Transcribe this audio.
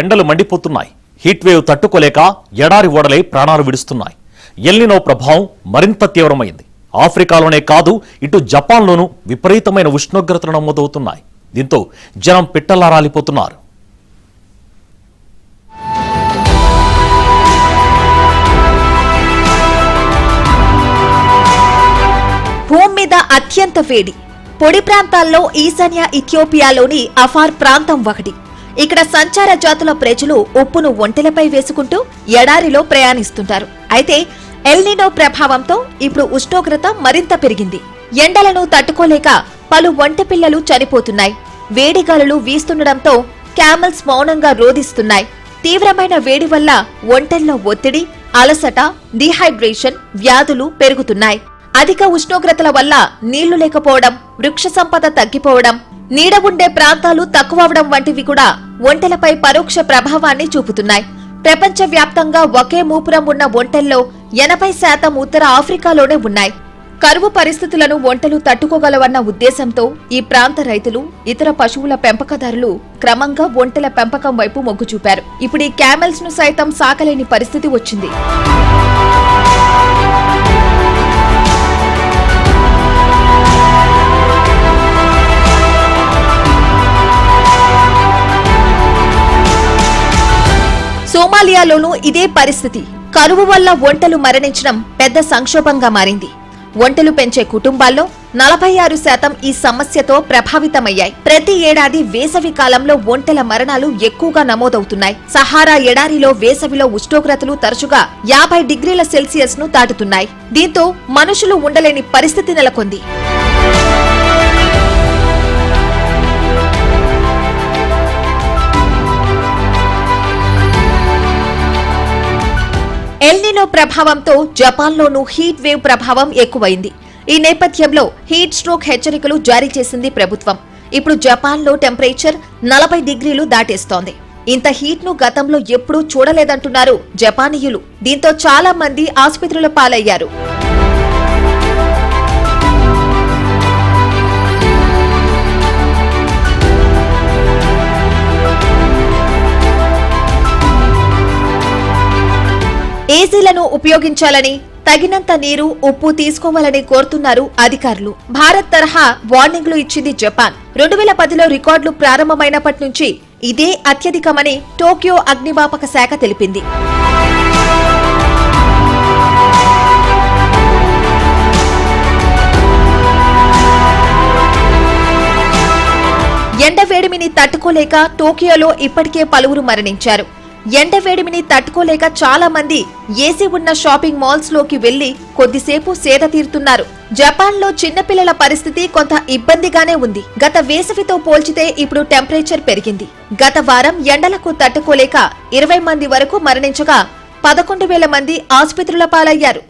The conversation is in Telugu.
ఎండలు మండిపోతున్నాయి. హీట్ వేవ్ తట్టుకోలేక ఎడారి ఓడలే ప్రాణాలు విడుస్తున్నాయి. ఎల్నినో ప్రభావం మరింత తీవ్రమైంది. ఆఫ్రికాలోనే కాదు, ఇటు జపాన్లోనూ విపరీతమైన ఉష్ణోగ్రతలు నమోదవుతున్నాయి. దీంతో జనం పిట్టల్లా రాలిపోతున్నారు. భూమి మీద అత్యంత వేడి పొడి ప్రాంతాల్లో ఈశాన్య ఇథియోపియాలోని అఫార్ ప్రాంతం ఒకటి. ఇక్కడ సంచార జాతుల ప్రజలు ఉప్పును ఒంటెలపై వేసుకుంటూ ఎడారిలో ప్రయాణిస్తుంటారు. అయితే ఎల్నినో ప్రభావంతో ఇప్పుడు ఉష్ణోగ్రత మరింత పెరిగింది. ఎండలను తట్టుకోలేక పలు ఒంటె పిల్లలు చనిపోతున్నాయి. వేడిగాలులు వీస్తుండటంతో క్యామెల్స్ మౌనంగా రోదిస్తున్నాయి. తీవ్రమైన వేడి వల్ల ఒంటెల్లో ఒత్తిడి, అలసట, డీహైడ్రేషన్ వ్యాధులు పెరుగుతున్నాయి. అధిక ఉష్ణోగ్రతల వల్ల నీళ్లు లేకపోవడం, వృక్ష సంపద తగ్గిపోవడం, నీడ ఉండే ప్రాంతాలు తక్కువవడం వంటివి కూడా ఒంటెలపై పరోక్ష ప్రభావాన్ని చూపుతున్నాయి. ప్రపంచవ్యాప్తంగా ఒకే మూపురం ఉన్న ఒంటెల్లో 80% ఉత్తర ఆఫ్రికాలోనే ఉన్నాయి. కరువు పరిస్థితులను ఒంటెలు తట్టుకోగలవన్న ఉద్దేశంతో ఈ ప్రాంత రైతులు, ఇతర పశువుల పెంపకదారులు క్రమంగా ఒంటెల పెంపకం వైపు మొగ్గు చూపారు. ఇప్పుడు ఈ క్యామెల్స్ ను సైతం సాకలేని పరిస్థితి వచ్చింది. సోమాలియాలోనూ ఇదే పరిస్థితి. కరువు వల్ల ఒంటెలు మరణించడం పెద్ద సంక్షోభంగా మారింది. ఒంటెలు పెంచే కుటుంబాల్లో 46% ఈ సమస్యతో ప్రభావితమయ్యాయి. ప్రతి ఏడాది వేసవి కాలంలో ఒంటెల మరణాలు ఎక్కువగా నమోదవుతున్నాయి. సహారా ఎడారిలో వేసవిలో ఉష్ణోగ్రతలు తరచుగా 50 డిగ్రీల సెల్సియస్ ను దాటుతున్నాయి. దీంతో మనుషులు ఉండలేని పరిస్థితి నెలకొంది. ఎల్నినో ప్రభావంతో జపాన్లోనూ హీట్ వేవ్ ప్రభావం ఎక్కువైంది. ఈ నేపథ్యంలో హీట్ స్ట్రోక్ హెచ్చరికలు జారీ చేసింది ప్రభుత్వం. ఇప్పుడు జపాన్లో టెంపరేచర్ 40 డిగ్రీలు దాటేస్తోంది. ఇంత హీట్ ను గతంలో ఎప్పుడూ చూడలేదంటున్నారు జపానీయులు. దీంతో చాలా మంది ఆసుపత్రుల పాలయ్యారు. ఏసీలను ఉపయోగించాలని, తగినంత నీరు, ఉప్పు తీసుకోవాలని కోరుతున్నారు అధికారులు. భారత్ తరహా వార్నింగ్లు ఇచ్చింది జపాన్. 2010లో రికార్డులు ప్రారంభమైనప్పటి నుంచి ఇదే అత్యధికమని టోక్యో అగ్నిమాపక శాఖ తెలిపింది. ఎండవేడిమిని తట్టుకోలేక టోక్యోలో ఇప్పటికే పలువురు మరణించారు. ఎండవేడిమిని తట్టుకోలేక చాలా మంది ఏసీ ఉన్న షాపింగ్ మాల్స్ లోకి వెళ్లి కొద్దిసేపు సేద తీరుతున్నారు. జపాన్ లో చిన్నపిల్లల పరిస్థితి కొంత ఇబ్బందిగానే ఉంది. గత వేసవితో పోల్చితే ఇప్పుడు టెంపరేచర్ పెరిగింది. గత వారం ఎండలకు తట్టుకోలేక 20 మంది వరకు మరణించగా 11,000 మంది ఆసుపత్రుల పాలయ్యారు.